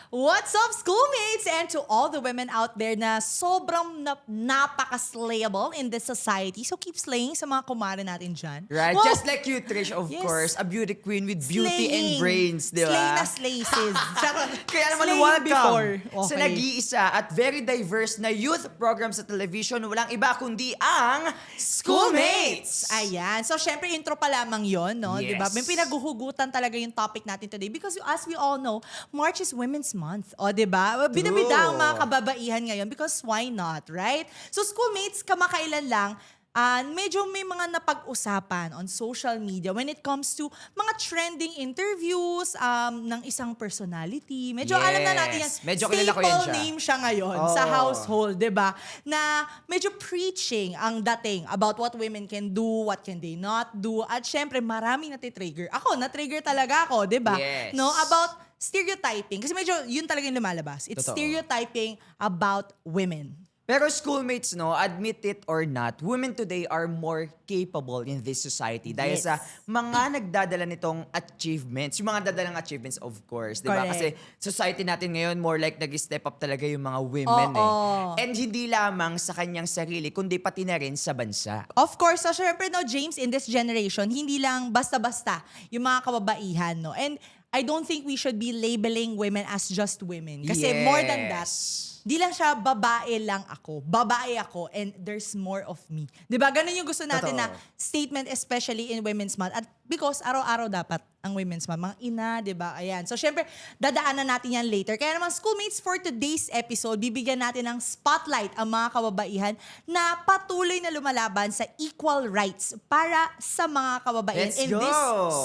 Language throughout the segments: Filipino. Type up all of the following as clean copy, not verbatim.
What's up, schoolmates? And to all the women out there na sobrang napaka-slayable in this society. So keep slaying sa mga kumare natin dyan. Right? Whoa! Just like you, Trish, of Yes. course. A beauty queen with beauty Slaying. and brains, di Slay ba? na slay, sis. Charot. Kaya naman Slaying welcome before. sa Okay. nag-iisa at very diverse na youth program sa television. Walang iba kundi ang Schoolmates! Ayan. So, syempre, intro pa lamang yon, no? Yes. Diba? May pinaguhugutan talaga yung topic natin today because as we all know, March is Women's Month. O, diba? Bida-bida ang mga kababaihan ngayon because why not, right? So, schoolmates, kamakailan lang, medyo may mga napag-usapan on social media when it comes to mga trending interviews ng isang personality. Medyo alam na natin yan. Yes. Medyo kilala ko yan Staple siya. name siya ngayon sa household, di ba? Na medyo preaching ang dating about what women can do, what can they not do. At syempre, maraming natitrigger. Ako, natrigger talaga ako, di ba? Yes. No, about stereotyping. Kasi medyo yun talaga yung lumalabas. It's Totoo. stereotyping about women. Pero schoolmates, no, admit it or not, women today are more capable in this society dahil Yes. sa mga nagdadala nitong achievements. Yung mga dadalang achievements, of course. Di ba? Correct. Kasi society natin ngayon, more like nag-step up talaga yung mga women. Oo. And hindi lamang sa kanyang sarili, kundi pati na rin sa bansa. Of course, so syempre, no, James, in this generation, hindi lang basta-basta yung mga kababaihan, no? And I don't think we should be labeling women as just women. Kasi more than that, di lang siya babae lang ako. Babae ako and there's more of me. 'Di ba? Ganun yung gusto natin Totoo. na statement, especially in Women's Month. At because araw-araw dapat ang Women's Month. Mga ina, 'di ba? Ayan. So syempre, dadaanan natin yan later. Kaya naman, schoolmates, for today's episode, bibigyan natin ng spotlight ang mga kababaihan na patuloy na lumalaban sa equal rights para sa mga kababaihan Let's in go! this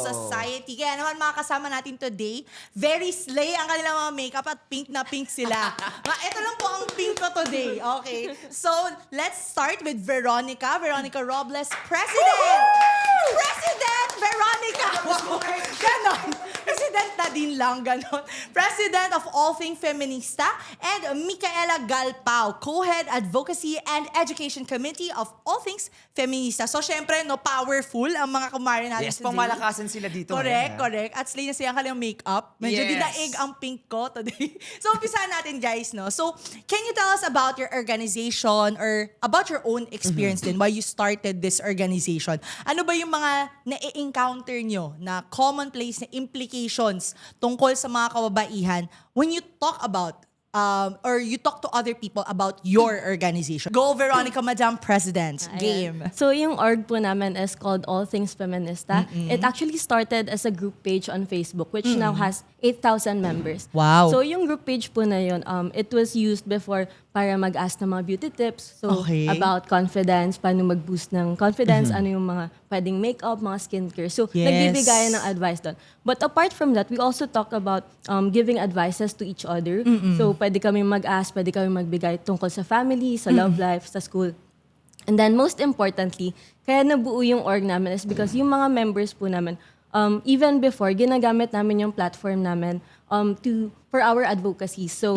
society. Kaya naman, mga kasama natin today, very slay ang kanilang mga makeup at pink na pink sila. Ito lang po ang pink ko today. Okay. So, let's start with Veronica. Veronica Robles, President! President Veronica! Ganon. President na din lang, ganon. President of All Things Feminista and Micaela Galpao, Co-Head Advocacy and Education Committee of All Things Feminista. So, syempre, no, powerful ang mga kumare natin Yes, today. pamalakasan sila dito. Correct, ngayon, ha? correct. At slay na siya ang kanilang makeup. Medyo Yes. dinaig ang pink ko today. So, umpisahan natin, guys, no? So, can you tell us about your organization or about your own experience din, why you started this organization? Ano ba yung mga na-encounter nyo na commonplace na implications tungkol sa mga kababaihan when you talk about or you talk to other people about your organization? Go, Veronica, Madam President. Game. So yung org po namin is called All Things Feminista. It actually started as a group page on Facebook which now has 8,000 members. Wow. So yung group page po na yun, it was used before para mag-ask ng mga beauty tips. So Okay. about confidence, paano mag-boost ng confidence, ano yung mga pwedeng makeup, mga skincare. So Yes. nagbibigayan ng advice doon. But apart from that, we also talk about giving advices to each other. So pwede kami mag-ask, pwede kami magbigay tungkol sa family, sa love life, sa school. And then most importantly, kaya nabuo yung org namin is because yung mga members po namin, even before, ginagamit namin yung platform namin for our advocacy. So,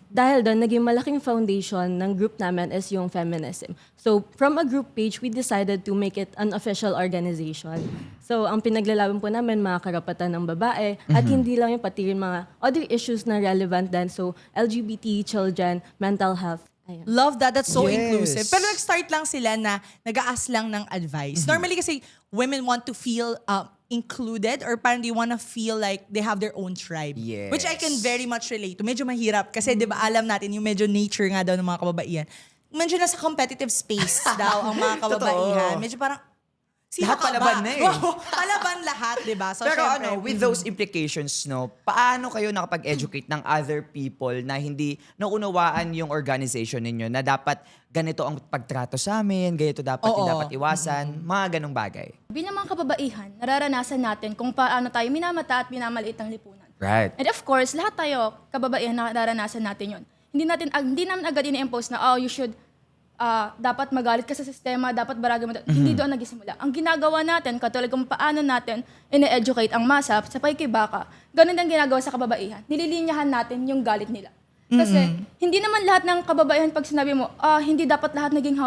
dahil doon, naging malaking foundation ng group namin is yung feminism. So, from a group page, we decided to make it an official organization. So, ang pinaglalaban po namin, mga karapatan ng babae, at hindi lang yung pati yung mga other issues na relevant din. So, LGBT, children, mental health. Ayun. Love that. That's so Yes. inclusive. Pero nag-start lang sila na nag-aas lang ng advice. Normally kasi women want to feel included or parang they want to feel like they have their own tribe. Yes. Which I can very much relate to. Medyo mahirap kasi di ba alam natin yung medyo nature nga daw ng mga kababaihan. Medyo nasa competitive space daw ang mga kababaihan. Medyo parang, sino Lahat ka palaban ba? na eh. Oo, palaban lahat, di ba? So, Pero syempre, with those implications, no, paano kayo nakapag-educate ng other people na hindi naunawaan yung organization ninyo na dapat ganito ang pagtrato sa amin, ganito dapat Oo. dapat iwasan, mga ganong bagay. Bilang mga kababaihan, nararanasan natin kung paano tayo minamata at minamaliit ang lipunan. Right. And of course, lahat tayo, kababaihan, nararanasan natin yon. Hindi naman agad ini-impose na, oh, you should, dapat magalit ka sa sistema, dapat baragay mo. Hindi doon nagsisimula. Ang ginagawa natin, katulad kung paano natin ine-educate ang masa sa paikibaka, ganun ang ginagawa sa kababaihan. Nililinyahan natin yung galit nila. Kasi hindi naman lahat ng kababaihan pag sinabi mo, hindi dapat lahat naging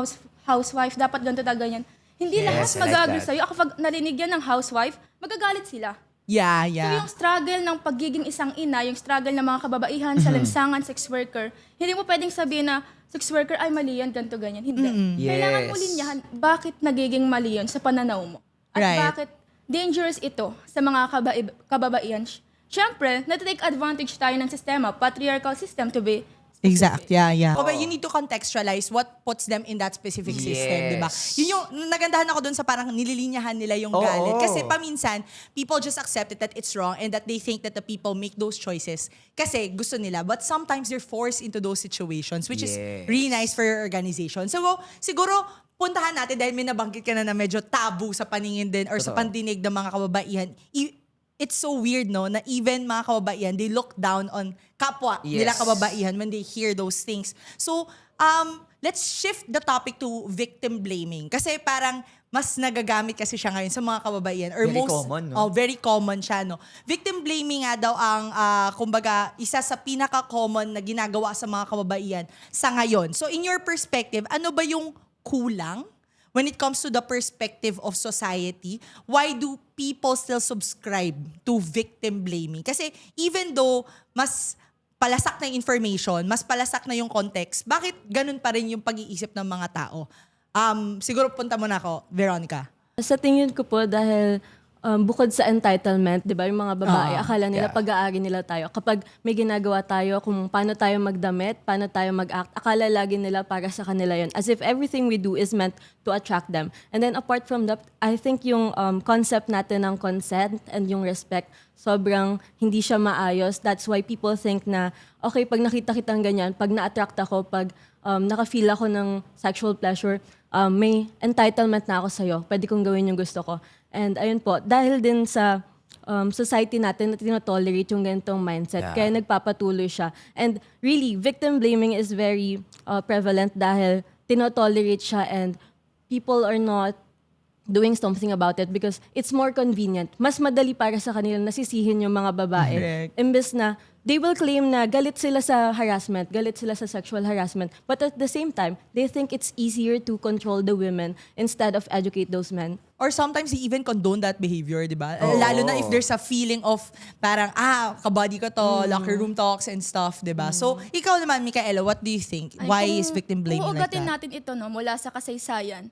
housewife, dapat ganito, ganyan. Hindi Yes, lahat I like mag-agree that. sa'yo. Ako pag narinig yan ng housewife, magagalit sila. Yeah, So yeah. yung struggle ng pagiging isang ina, yung struggle ng mga kababaihan sa lansangan, sex worker, hindi mo pwedeng sabihin na sex worker ay mali yan, ganito, ganyan. Hindi. Kailangan mo Yes. linyahan bakit nagiging mali yun sa pananaw mo. At Right. bakit dangerous ito sa mga kababaihan. Siyempre, natitake advantage tayo ng sistema, patriarchal system to be Exact, yeah. But you need to contextualize what puts them in that specific system, Yes. di ba? Yun yung, nagandahan ako dun sa parang nililinyahan nila yung galit. Oo. Kasi paminsan, people just accept it that it's wrong and that they think that the people make those choices kasi gusto nila. But sometimes they're forced into those situations, which is Yes. really nice for your organization. So, siguro, puntahan natin dahil may nabanggit ka na medyo tabu sa paningin din or sa Totoo. pandinig ng mga kababaihan. It's so weird, no, na even mga kababaihan, they look down on kapwa nila Yes. kababaihan when they hear those things. So, let's shift the topic to victim blaming. Kasi parang mas nagagamit kasi siya ngayon sa mga kababaihan. Or Very common, no? Oh, very common siya, no? Victim blaming nga daw ang, kumbaga, isa sa pinaka-common na ginagawa sa mga kababaihan sa ngayon. So, in your perspective, ano ba yung kulang when it comes to the perspective of society? Why do people still subscribe to victim blaming? Kasi even though mas palasak na yung information, mas palasak na yung context, bakit ganun pa rin yung pag-iisip ng mga tao? Siguro punta mo na ako, Veronica. Sa tingin ko po dahil bukod sa entitlement, 'di ba, yung mga babae akala nila Yeah. pag-aari nila tayo. Kapag may ginagawa tayo kung paano tayo magdamit, paano tayo mag-act, akala lagi nila para sa kanila 'yon. As if everything we do is meant to attract them. And then apart from that, I think yung concept natin ng consent and yung respect, sobrang hindi siya maayos. That's why people think na okay, pag nakita kitang ganyan, pag na-attract ako, pag naka-feel ako ng sexual pleasure, may entitlement na ako sa'yo. Pwede kong gawin yung gusto ko. And ayun po, dahil din sa society natin na tinotolerate yung ganitong mindset, Yeah. kaya nagpapatuloy siya. And really, victim blaming is very prevalent dahil tinotolerate siya and people are not doing something about it because it's more convenient. Mas madali para sa kanila nasisihin yung mga babae. Correct. Imbes na they will claim na galit sila sa harassment, galit sila sa sexual harassment. But at the same time, they think it's easier to control the women instead of educate those men. Or sometimes they even condone that behavior, di ba? Lalo na if there's a feeling of parang, kabody ko to, locker room talks and stuff, di ba? So, ikaw naman, Micaela, what do you think? Ay, Why kung is victim blaming like uugatin that? natin ito no, mula sa kasaysayan.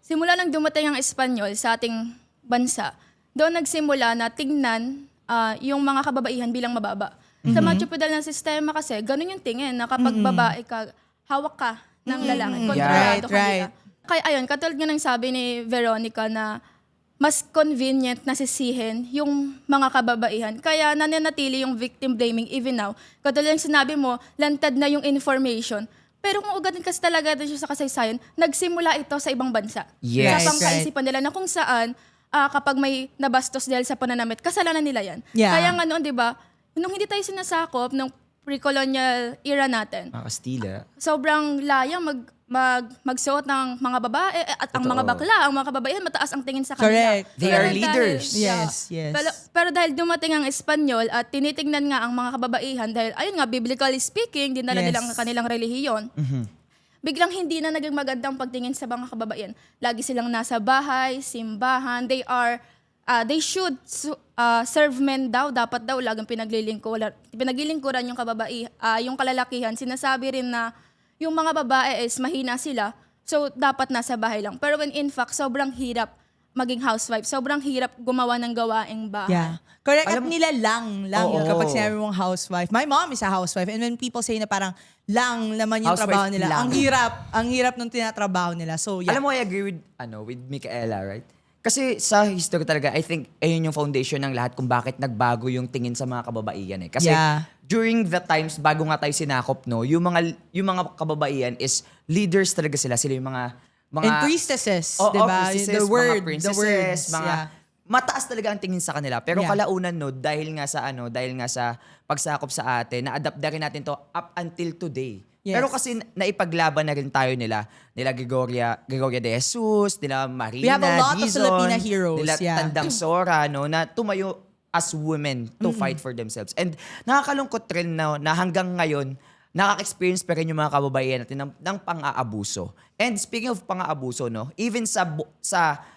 Simula nang dumating ang Espanyol sa ating bansa, doon nagsimula na tingnan yung mga kababaihan bilang mababa. Sa macho-feudal na sistema kasi, ganun yung tingin na kapag babae ka, hawak ka ng lalaki. Kontrolado ka Right. nila. Kaya ayun, katulad nga ng sabi ni Veronica na mas convenient na sisihin yung mga kababaihan. Kaya nananatili yung victim blaming even now. Katulad ng sinabi mo, lantad na yung information. Pero kung ugatin kasi talaga din siya sa kasaysayan, nagsimula ito sa ibang bansa. Yes. Sa pangkaisipan nila na kung saan kapag may nabastos dahil sa pananamit, kasalanan nila yan. Yeah. Kaya nga noon, di ba, nung hindi tayo sinasakop ng pre-colonial era natin, Mga Kastila. sobrang layang magsuot ng mga babae at ang mga Totoo. bakla, ang mga kababaihan, mataas ang tingin sa kanila. Correct. They are leaders. Yes, yes. Pero dahil dumating ang Espanyol at tinitingnan nga ang mga kababaihan dahil ayun nga, biblically speaking, dinala Yes. nila ang kanilang relihiyon. Biglang hindi na naging magandang pagtingin sa mga kababaihan. Lagi silang nasa bahay, simbahan, they should serve men daw, dapat daw lagang pinaglilingkuran yung yung kalalakihan. Sinasabi rin na yung mga babae is mahina sila, so dapat nasa bahay lang. Pero when in fact, sobrang hirap maging housewife. Sobrang hirap gumawa ng gawaing bahay. Yeah. Correct. At Alam mo- nila lang Oo. kapag sinabi mong housewife. My mom is a housewife. And when people say na parang lang naman yung Housewife trabaho nila, lang. ang hirap nung tinatrabaho nila. So, yeah. Alam mo, I agree with Micaela, right? Kasi sa history talaga, I think, ayun yung foundation ng lahat kung bakit nagbago yung tingin sa mga kababaihan eh. Kasi Yeah. during the times, bago nga tayo sinakop, no, yung mga kababaihan is leaders talaga sila. Sila yung mga And priestesses, Oo, di ba? priestesses, The word, mga princesses, the words. mga yeah. mataas talaga ang tingin sa kanila. Pero Yeah. kalaunan no, dahil nga sa pagsakop sa atin, na-adapt na rin natin to up until today. Yes. Pero kasi naipaglaban na rin tayo nila Gregoria de Jesus, nila Marina We have a lot of Dizon, Filipina heroes, nila yeah. Tandang Sora, no, na tumayo as women to fight for themselves. And nakakalungkot rin na hanggang ngayon, nakaka-experience pa rin yung mga kababaihan natin ng pang-aabuso. And speaking of pang-aabuso, no, even sa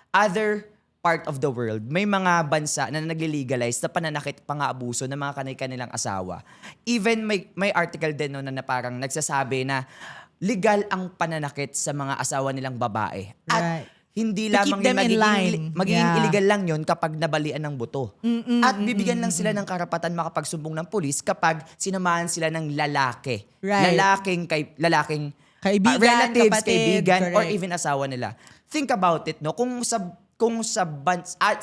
other part of the world, may mga bansa na nag-legalize na pananakit, pang-aabuso ng mga kanilang asawa. Even may article din no, na parang nagsasabi na legal ang pananakit sa mga asawa nilang babae. At Right. hindi To lamang keep them in line. magiging Yeah. illegal lang yon kapag nabalian ng buto. At bibigyan lang sila ng karapatan makapagsumbong ng pulis kapag sinamahan sila ng lalaki. Right. Lalaking Kaibigan, relatives, kapatid, kaibigan, or correct. even asawa nila. Think about it, no? Kung sa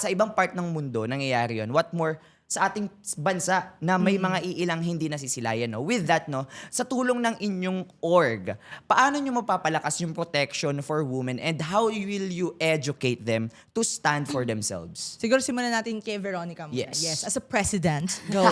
ibang part ng mundo nangyayari 'yon, what more sa ating bansa na may mga iilang hindi nasisilayan, no? With that, no, sa tulong ng inyong org, paano nyo mapapalakas yung protection for women and how will you educate them to stand for themselves? Siguro simulan natin kay Veronica muna. Yes. As a president, go.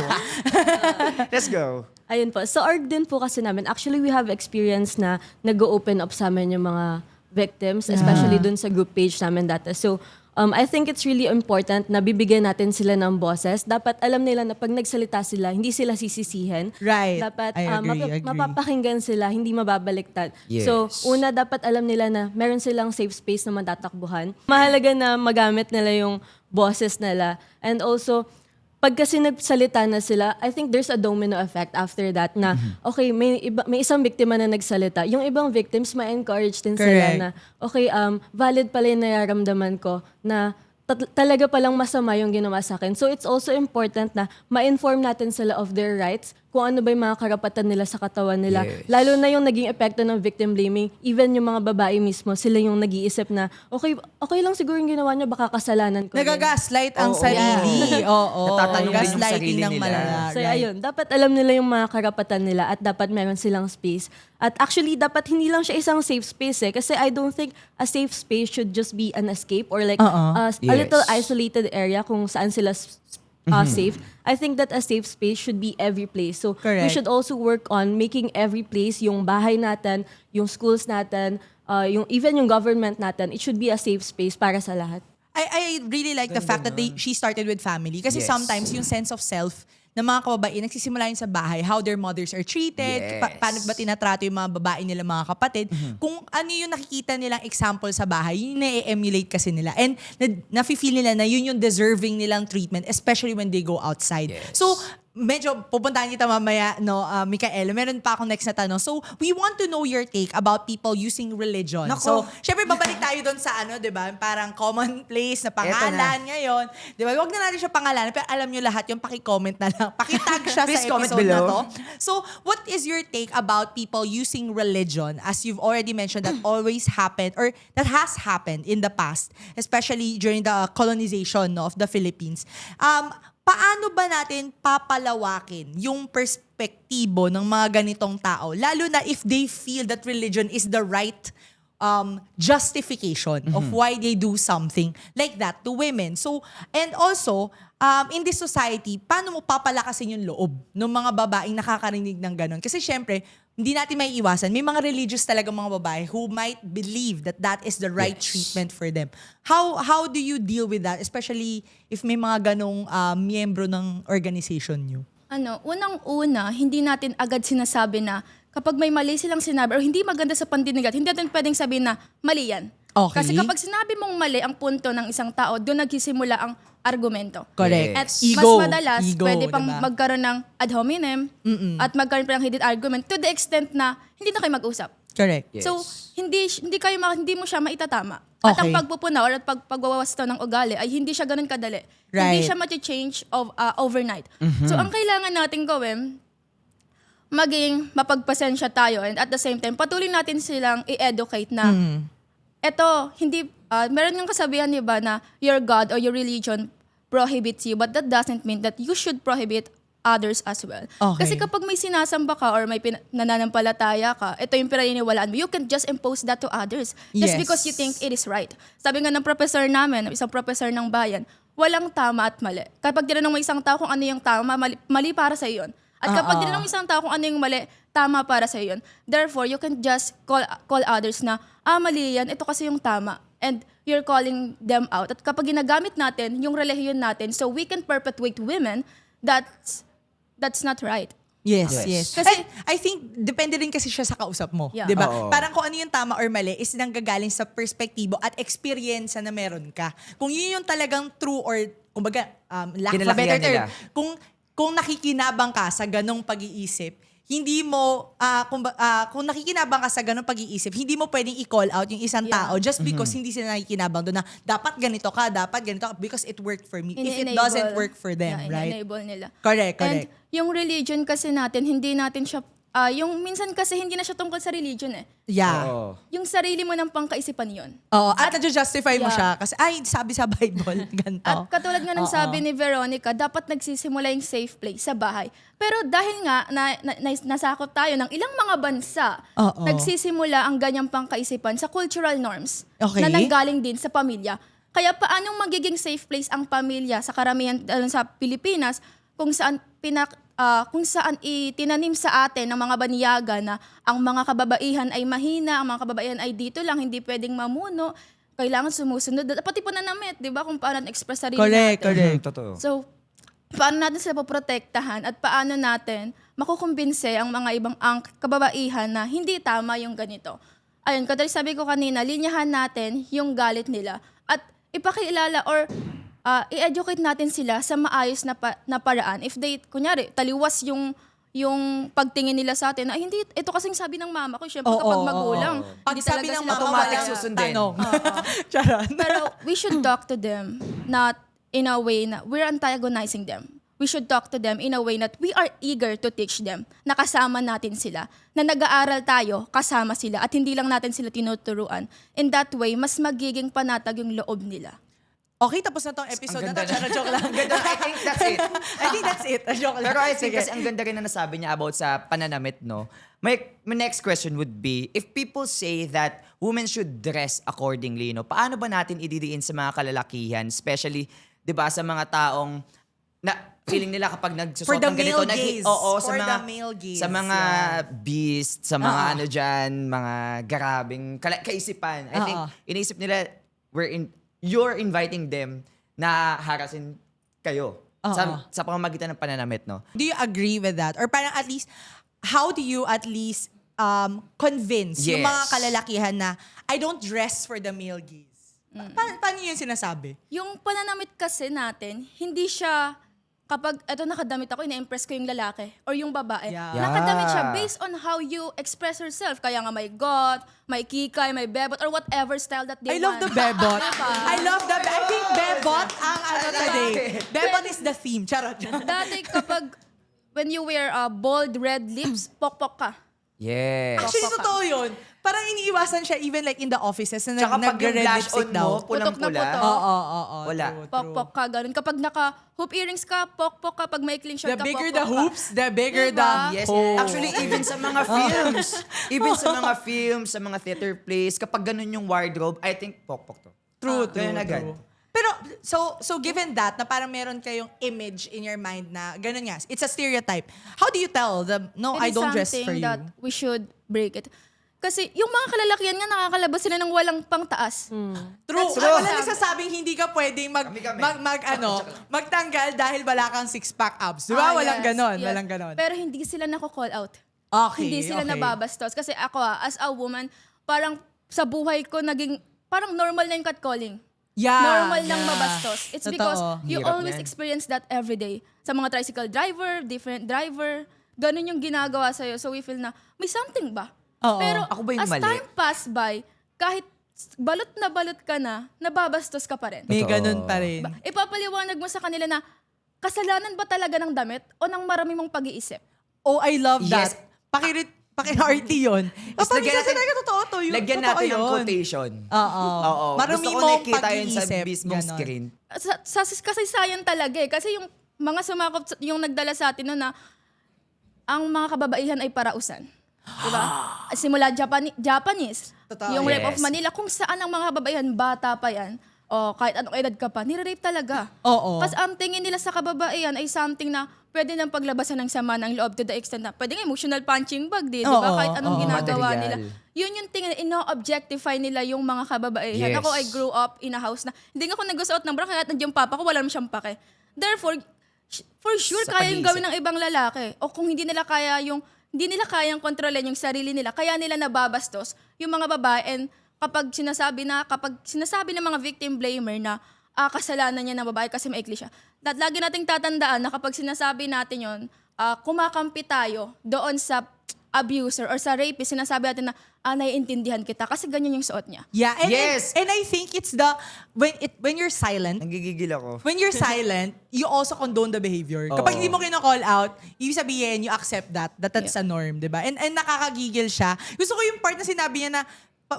Let's go. Ayun po. Sa org din po kasi namin, actually we have experience na nag-open up sa amin yung mga victims, especially dun sa group page namin dati. So, I think it's really important na bibigyan natin sila ng boses. Dapat alam nila na pag nagsalita sila, hindi sila sisisihin. Right. Dapat I agree. mapapakinggan sila, hindi mababaliktad. Yes. So, una, dapat alam nila na meron silang safe space na matatakbuhan. Mahalaga na magamit nila yung boses nila. And also, pag kasi nagsalita na sila, I think there's a domino effect after that na, okay, may isang biktima na nagsalita. Yung ibang victims, ma-encourage din sila Correct. na, okay, valid pala yung nararamdaman ko na talaga palang masama yung ginawa sa akin. So it's also important na ma-inform natin sila of their rights, kung ano ba yung mga karapatan nila sa katawan nila. Yes. Lalo na yung naging epekto ng victim blaming, even yung mga babae mismo, sila yung nag-iisip na, okay lang siguro yung ginawa niya, baka kasalanan ko. rin." Nagagaslight ang Oo. sarili. Oo. Natatanong din yung Gaslighting sarili ng nila. malala. So Right. ayun, dapat alam nila yung mga karapatan nila at dapat meron silang space. At actually, dapat hindi lang siya isang safe space kasi I don't think a safe space should just be an escape or like a Yes. little isolated area kung saan sila safe. I think that a safe space should be every place. So we Correct. should also work on making every place, yung bahay natin, yung schools natin, even yung government natin, it should be a safe space para sa lahat. I really like the fact that she started with family. Kasi Yes. sometimes yung sense of self ng mga kababae, nagsisimula yun sa bahay, how their mothers are treated, Yes. paano ba tinatrato yung mga babae nila, mga kapatid. Kung ano yung nakikita nilang example sa bahay, yun na-emulate kasi nila. And nafe-feel nila na yun yung deserving nilang treatment, especially when they go outside. Yes. So, medyo pupuntahan kita mamaya, no, Micaela. Meron pa akong next na tanong. So, we want to know your take about people using religion. Nako. So, syempre, babalik tayo doon sa di ba? Parang commonplace na pangalan ngayon. Di ba? Huwag na natin siya pangalanan, pero alam nyo lahat yung paki-comment na lang. Pakitag siya sa Please comment episode na below. to. So, what is your take about people using religion, as you've already mentioned, that always happened, or that has happened in the past, especially during the colonization of the Philippines? Paano ba natin papalawakin yung perspektibo ng mga ganitong tao? Lalo na if they feel that religion is the right justification of why they do something like that to women. So, and also, in this society, paano mo papalakasin yung loob ng mga babaeng nakakarinig ng ganon? Kasi syempre, hindi natin may iwasan. May mga religious talaga mga babae who might believe that that is the right Yes. treatment for them. How do you deal with that? Especially if may mga ganong miyembro ng organization nyo? Unang-una, hindi natin agad sinasabi na kapag may mali silang sinabi or hindi maganda sa pandinigat, hindi natin pwedeng sabihin na mali yan. Okay. Kasi kapag sinabi mong mali ang punto ng isang tao, doon nagsisimula ang argumento. Correct. Yes. At Ego. mas madalas, Ego, pwede pang diba? magkaroon ng ad hominem at magkaroon pa ng heated argument to the extent na hindi na kayo mag-usap. Correct. Yes. So, hindi mo siya maitatama. At ang Okay. pagpupuna or pagwawasto ng ugali ay hindi siya ganun kadali. Right. Hindi siya ma-change overnight. So, ang kailangan natin gawin, maging mapagpasensya tayo and at the same time, patuloy natin silang i-educate na eto, hindi, meron yung kasabihan, di ba, na your God or your religion prohibits you, but that doesn't mean that you should prohibit others as well. Okay. Kasi kapag may sinasamba ka or may nananampalataya ka, ito yung pinaniniwalaan mo, you can just impose that to others just Yes. because you think it is right. Sabi nga ng professor namin, isang professor ng bayan, walang tama at mali. Kapag tinanong mo isang tao kung ano yung tama, mali para sa iyo yun. At kapag tinanong isang tao kung ano yung mali, tama para sa iyo yun. Therefore, you can just call others na, mali yan, ito kasi yung tama. And you're calling them out. At kapag ginagamit natin yung relihiyon natin so we can perpetuate women, that's not right. Yes, Yes. yes. Kasi- And I think depende rin kasi siya sa kausap mo, Yeah. 'di ba? Oo. Parang kung ano yung tama or mali is nanggagaling sa perspektibo at experience na meron ka. Kung yun yung talagang true or kumbaga lack of a better Kinalakihan term, nila. kung nakikinabang ka sa ganong pag-iisip, hindi mo kung nakikinabang ka sa ganong pag-iisip, hindi mo pwedeng i-call out yung isang tao just because hindi sila nakikinabang doon na dapat ganito ka, dapat ganito ka because it worked for me. If it Ini-enable. doesn't work for them, Yeah, right? ini-enable nila. Correct, And correct. yung religion kasi natin, hindi natin siya, yung minsan kasi hindi na siya tungkol sa religion eh. Yeah. Oo. Yung sarili mo ng pangkaisipan yun. Oo, at justify mo Yeah. siya kasi ay sabi sa Bible ganito. At katulad nga ng sabi ni Veronica, dapat nagsisimula yung safe place sa bahay. Pero dahil nga nasakop tayo ng ilang mga bansa, Oo. nagsisimula ang ganyang pangkaisipan sa cultural norms Okay. na nanggaling din sa pamilya. Kaya paanong magiging safe place ang pamilya sa karamihan sa Pilipinas kung saan itinanim sa atin ng mga banyaga na ang mga kababaihan ay mahina, ang mga kababaihan ay dito lang, hindi pwedeng mamuno, kailangan sumusunod. Pati po nanamit, di ba, kung paano express sarili Correct, natin. correct. Totoo. So, paano natin sila poprotektahan at paano natin makukumbinse ang mga ibang kababaihan na hindi tama yung ganito. Ayun, katulad sabi ko kanina, linyahan natin yung galit nila at ipakilala or i-educate natin sila sa maayos na paraan. If they, kunyari, taliwas yung pagtingin nila sa atin, na hindi, ito kasing sabi ng mama ko, syempre kapag magulang, Pag hindi sabi talaga ng sila mama, automatic walang susundin. tanong. Charot. Pero we should talk to them, not in a way na we're antagonizing them. We should talk to them in a way that we are eager to teach them, na kasama natin sila, na nag-aaral tayo, kasama sila, at hindi lang natin sila tinuturuan. In that way, mas magiging panatag yung loob nila. Okay, tapos na tong episode Ang na to. ganda Charot, joke lang. Ang ganda. I think that's it. I think that's it. Joke lang. Pero I think Sige. kasi ang ganda rin na nasabi niya about sa pananamit, no? My next question would be, if people say that women should dress accordingly, no? Paano ba natin ididiin sa mga kalalakihan, especially, 'di ba, sa mga taong na feeling nila kapag nagsusot For the ng ganito, male gaze. oo, For sa mga the male gaze, sa mga beast, sa mga ano diyan, mga garabing kaisipan. I think iniisip nila you're inviting them na harasin kayo sa pamamagitan ng pananamit, no? Do you agree with that? Or parang at least, how do you at least convince yung Yes. mga kalalakihan na I don't dress for the male gaze? Paano yun sinasabi? Yung pananamit kasi natin, hindi siya kapag eto nakadamit ako, ina-impress ko yung lalaki or yung babae. Yeah. Nakadamit siya based on how you express yourself. Kaya nga may got, may kikay, may bebot, or whatever style that I they love want. the bebot. Diba? I love the I think bebot ang ano today. Bebot is the theme. Charot. Dati kapag when you wear bold red lips, pokpok ka. Yes. Actually, totoo yun. Parang iniiwasan siya even like in the offices na Tsaka pag yung nag-red blush lipstick on daw. mo, pulang-pula. Putok na putok. Oo. Wala. True. Pokpok ka, ganun. Kapag naka-hoop earrings ka, pokpok ka. Pag may clean shirt The ka, bigger pokpok the ka. hoops, the bigger Diba? the Yes. hole. Actually, even sa mga films. Even sa mga films, sa mga theater plays, kapag ganun yung wardrobe, I think pokpok to. True, Ganun agad. Pero, so given that, na parang meron kayong image in your mind na, ganun nga, it's a stereotype. How do you tell them, no, It I is don't dress for something you? that we should break it. Kasi yung mga kalalakihan nga, nakakalabas sila ng walang pangtaas. True. That's Wala why- nagsasabing hindi ka pwedeng Kami. magtanggal dahil wala kang six-pack abs. Di ba? Walang Yes, ganon. yes. Walang ganon. Pero hindi sila nako-call out. Okay, Hindi sila okay. nababastos. Kasi ako as a woman, parang sa buhay ko naging, parang normal na yung catcalling. Yeah, Normal lang yeah. mabastos. It's Totoo. because you Hirap always yan. experience that every day. Sa mga tricycle driver, different driver, ganun yung ginagawa sa'yo. So we feel na, may something ba? Oo. Pero Ako ba yung as mali? time pass by, kahit balot ka na, nababastos ka pa rin. May Totoo. ganon pa rin. Ipapaliwanag mo sa kanila na, kasalanan ba talaga ng damit o ng marami mong pag-iisip? Oh, I love Yes. that. Pakinarty yun. Tapos Paminsan sa talaga totoo to yun. Lagyan Totoo natin ng yun. quotation. Oo. Oo. Marami Gusto ko mong nakikita yun sa pag-iisip. mismong Ganon. screen. Sa kasaysayan talaga eh. Kasi yung mga sumakop, yung nagdala sa atin noon na ang mga kababaihan ay parausan. Diba? Simula Japanese. Totoo. Yung Rape of Yes. Manila, kung saan ang mga kababaihan, bata pa yan, o kahit anong edad ka pa, nire-rape talaga. Oo. Kasi ang tingin nila sa kababaihan ay something na pwede nang paglabasan ng sama ng loob to the extent na pwede nga emotional punching bag, di ba? Oo, Kahit anong oo. ginagawa Material. nila. Yun yung tingin, ino-objectify nila yung mga kababaihan. Yes. Ako, I grew up in a house na, hindi nga ako nag-suot ng bra, kaya nandiyan papa ko, wala naman siyang pake. Therefore, for sure Sa kaya yung pag-iisip. gawin ng ibang lalaki. O kung hindi nila kayang kontrolin yung sarili nila, kaya nila nababastos yung mga babae. And kapag sinasabi ng mga victim blamer na kasalanan niya ng babae kasi maikli siya, lagi nating tatandaan na kapag sinasabi natin yon, kumakampi tayo doon sa abuser or sa rapist, sinasabi natin na naiintindihan kita kasi ganyan yung suot niya. Yeah, and, Yes. and I think it's when you're silent, Nagigigil ako. when you're silent, you also condone the behavior. Kapag Oo. hindi mo kino-call out, ibig sabihin, you accept that's a norm, di ba? And nakakagigil siya. Gusto ko yung part na sinabi niya na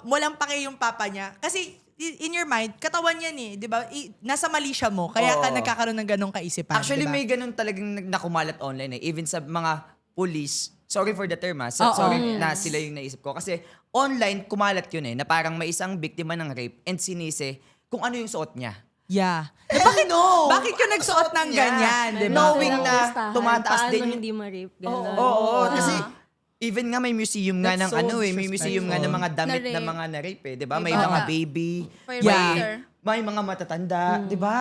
walang pake yung papa niya. Kasi in your mind, katawan yan eh, di ba? Nasa mali siya mo, kaya ka Oo. nagkakaroon ng ganong kaisipan. Actually, di ba? may ganun talagang nakumalat online eh. Even sa mga police, sorry for the term Oo. sorry na sila yung naisip ko. Kasi online, kumalat yun eh, na parang may isang biktima ng rape and sinisi kung ano yung suot niya. Yeah. Bakit no? Bakit yung nagsuot ng niya. ganyan, di ba? Knowing na Listahan, tumataas paano din yung- hindi ma-rape. Ganun. Oo, kasi even nga may museum nga That's ng so may museum nga ng mga damit Na-rape. na mga na-rape eh, 'di ba? May May mga bata. baby, Firefighter. may mga matatanda, 'di ba?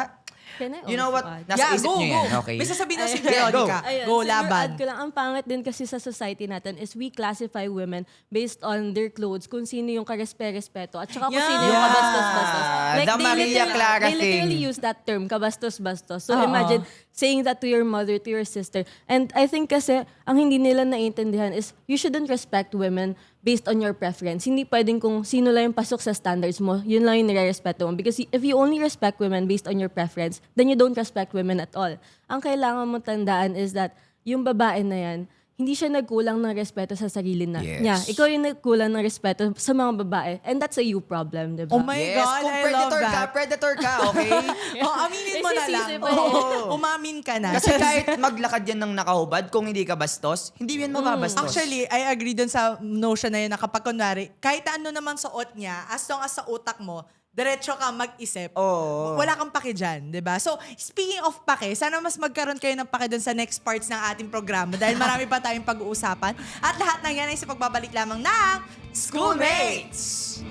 Can I You know also what? add? Nasa isip niyo yan. Okay. May sasabihin na si Yeah, go. Veronica. Ayun, Go, siguro laban. add ko lang, ang pangit din kasi sa society natin is we classify women based on their clothes, kung sino yung karespe-respeto, at saka kung Yeah. sino yung kabastos-bastos. The Maria Clara they literally thing. use that term, kabastos-bastos. So Oo. imagine saying that to your mother, to your sister. And I think kasi, ang hindi nila naiintindihan is you shouldn't respect women based on your preference. Hindi pwedeng kung sino lang yung pasok sa standards mo, yun lang yung nire-respeto mo. Because if you only respect women based on your preference, then you don't respect women at all. Ang kailangan mo tandaan is that yung babae na yan, hindi siya nagkulang ng respeto sa sarili Yes. niya. Ikaw yung nagkulang ng respeto sa mga babae. And that's a you problem, di ba? Oh my Yes, God, kung I love predator ka, that. predator ka, okay? Aminin mo na lang. Sisisi pa eh. Umamin ka na. Kasi kahit maglakad yan ng nakahubad, kung hindi ka bastos, hindi yan mababastos. Actually, I agree dun sa notion na yun na kapag kunwari, kahit ano naman suot niya, as long as sa utak mo, diretso ka mag-isip, Oo. wala kang pake dyan, di ba? So, speaking of pake, sana mas magkaroon kayo ng pake dun sa next parts ng ating programa dahil marami pa tayong pag-uusapan. At lahat ng yan ay sa pagbabalik lamang ng Schoolmates!